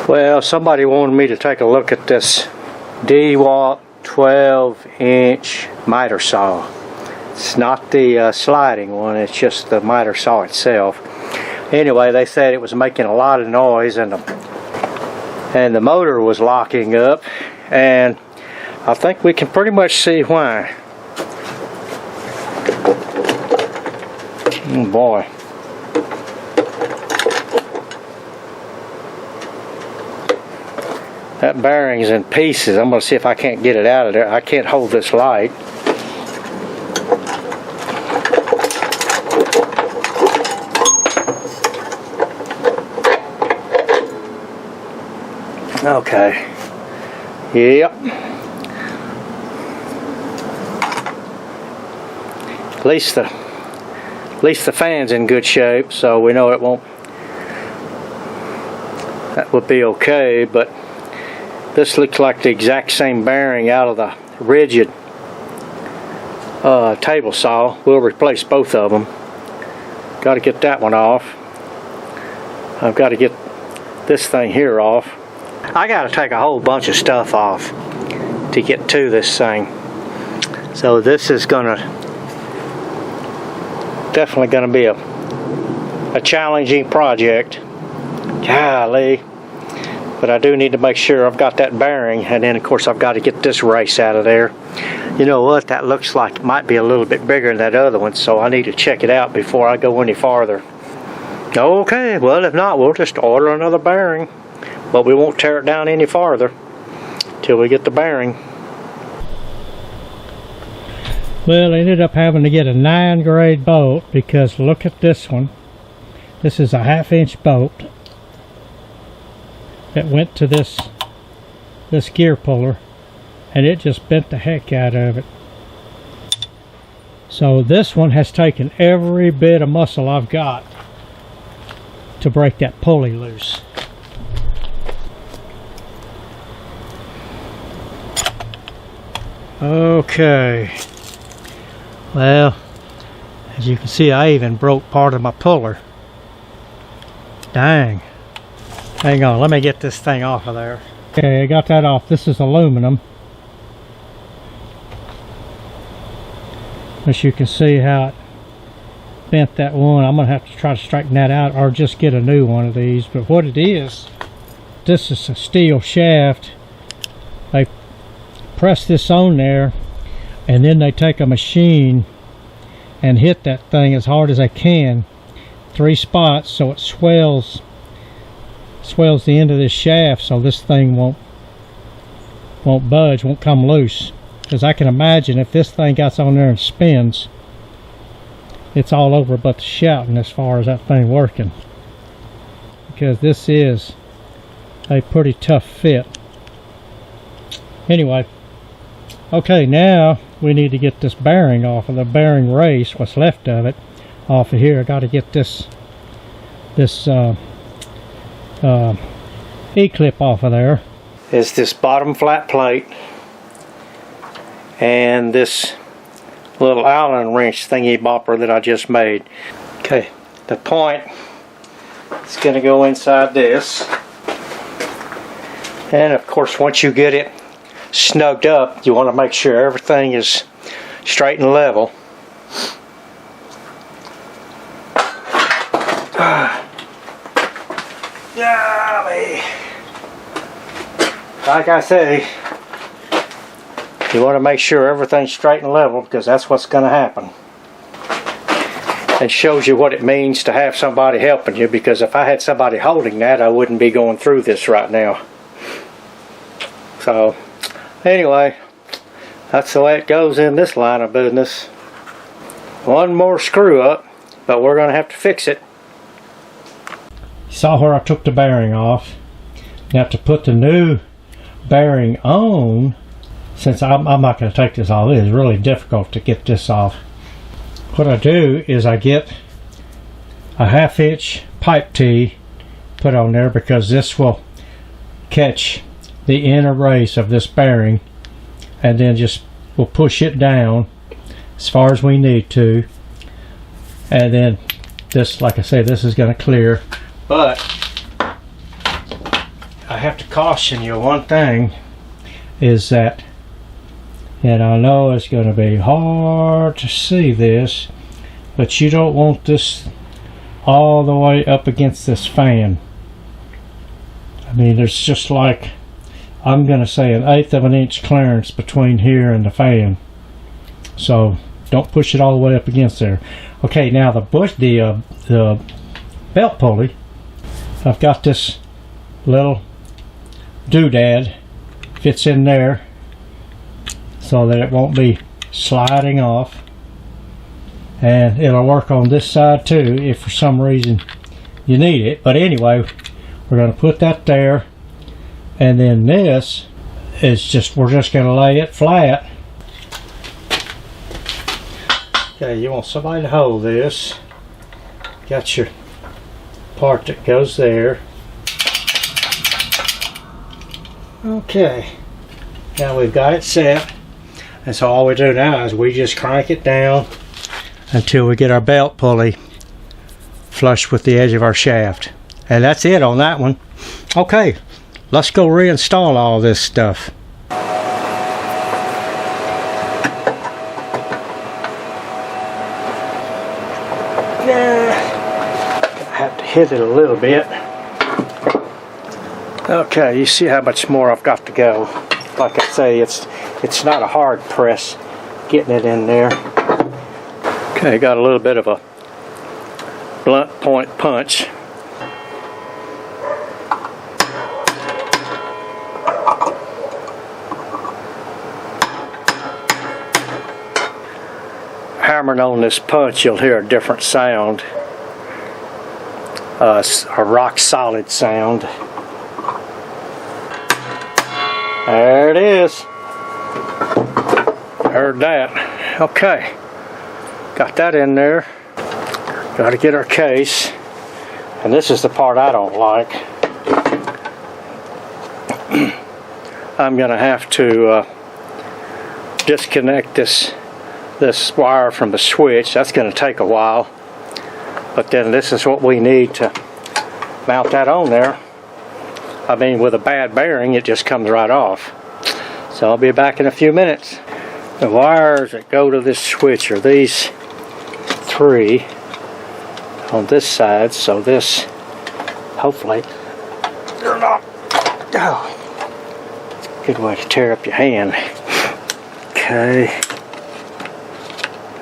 Well, somebody wanted me to take a look at this Dewalt 12-inch miter saw. It's not the sliding one, it's just the miter saw itself. Anyway, they said it was making a lot of noise and the motor was locking up, and I think we can pretty much see why. Oh boy. That bearing's in pieces. I'm going to see if I can't get it out of there. I can't hold this light. Okay. Yep. At least the fan's in good shape, so we know it won't. That would be okay, but this looks like the exact same bearing out of the rigid table saw. We'll replace both of them. Got to get that one off. I've got to get this thing here off. I got to take a whole bunch of stuff off to get to this thing. So this is definitely gonna be a challenging project. Golly. But I do need to make sure I've got that bearing, and then of course I've got to get this race out of there. You know what, that looks like it might be a little bit bigger than that other one, so I need to check it out before I go any farther. Okay, well if not, we'll just order another bearing, but we won't tear it down any farther till we get the bearing. Well, I ended up having to get a 9 grade bolt, because look at this one. This is a 1/2 inch bolt that went to this gear puller, and it just bent the heck out of it. So this one has taken every bit of muscle I've got to break that pulley loose. Okay, well, as you can see, I even broke part of my puller. Dang. Hang on, let me get this thing off of there. Okay, I got that off. This is aluminum. As you can see how it bent that one. I'm going to have to try to straighten that out, or just get a new one of these. But what it is, this is a steel shaft. They press this on there, and then they take a machine and hit that thing as hard as they can. 3 spots, so it swells the end of this shaft, so this thing won't budge, won't come loose. Because I can imagine if this thing gets on there and spins, it's all over but the shouting as far as that thing working. Because this is a pretty tough fit. Anyway, okay, now we need to get this bearing off of the bearing race, what's left of it, off of here. I got to get this E-clip off of there. Is this bottom flat plate and this little Allen wrench thingy bopper that I just made. Okay, the point is going to go inside this, and of course once you get it snugged up, you want to make sure everything is straight and level. Golly. Like I say, you want to make sure everything's straight and level, because that's what's going to happen. It shows you what it means to have somebody helping you, because if I had somebody holding that, I wouldn't be going through this right now. So anyway, that's the way it goes in this line of business. One more screw up, but we're going to have to fix it. You saw where I took the bearing off. Now to put the new bearing on, since I'm not going to take this off, it is really difficult to get this off. What I do is I get a 1/2 inch pipe tee put on there, because this will catch the inner race of this bearing, and then just we'll push it down as far as we need to, and then this, like I say, this is going to clear. But a have to caution you one thing is that, and I know it's going to be hard to see this, but you don't want this all the way up against this fan. I mean, there's just like, I'm going to say 1/8 of an inch clearance between here and the fan. So don't push it all the way up against there. Okay, now the belt pulley, I've got this little doodad, fits in there so that it won't be sliding off, and it'll work on this side too if for some reason you need it. But anyway, we're going to put that there, and then this is just, we're just going to lay it flat. Okay, you want somebody to hold this. Got your part that goes there. Okay, now we've got it set, and so all we do now is we just crank it down until we get our belt pulley flush with the edge of our shaft. And that's it on that one. Okay, let's go reinstall all this stuff. I have to hit it a little bit. Okay, you see how much more I've got to go. Like I say, it's not a hard press getting it in there. Okay, got a little bit of a blunt point punch. Hammering on this punch, you'll hear a different sound, a rock solid sound. There it is. Heard that. Okay, got that in there. Got to get our case, and this is the part I don't like. I'm gonna have to disconnect this wire from the switch. That's going to take a while, but then this is what we need to mount that on there. I mean, with a bad bearing, it just comes right off. So I'll be back in a few minutes. The wires that go to this switch are these 3 on this side, so this, hopefully, they're not. Oh, it's a good way to tear up your hand. Okay.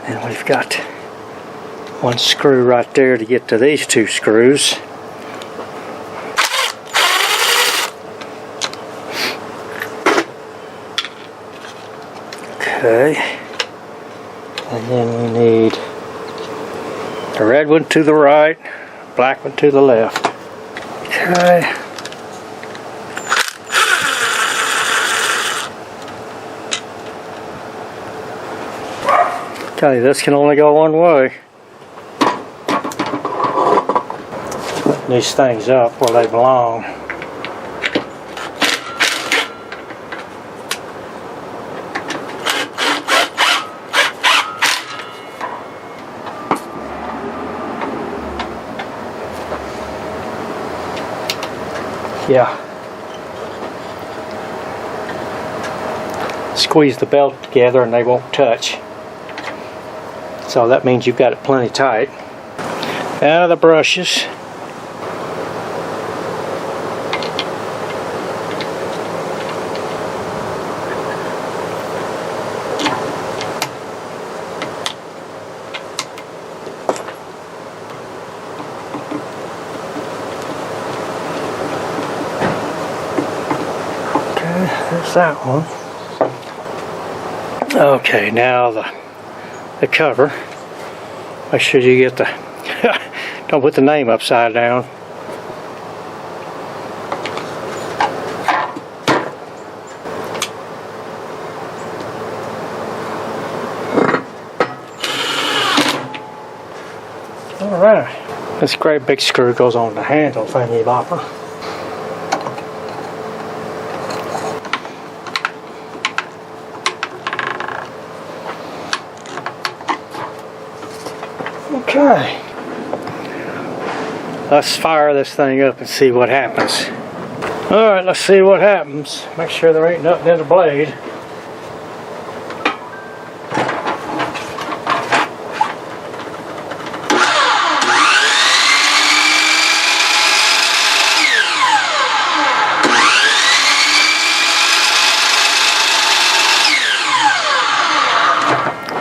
And we've got 1 screw right there to get to these 2 screws. Okay. And then we need the red one to the right, black one to the left. Okay. Tell you, this can only go one way. Putting these things up where they belong. Yeah. Squeeze the belt together and they won't touch. So that means you've got it plenty tight. Out of the brushes. Okay, there's that one. Okay, now the cover. Make sure you get the don't put the name upside down. Alright, this great big screw goes on the handle thingy bopper. Okay, let's fire this thing up and see what happens. Alright, let's see what happens. Make sure there ain't nothing in the blade.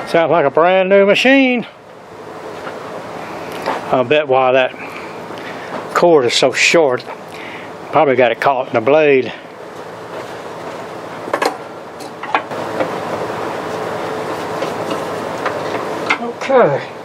Sounds like a brand new machine. I bet why that cord is so short. Probably got it caught in the blade. Okay.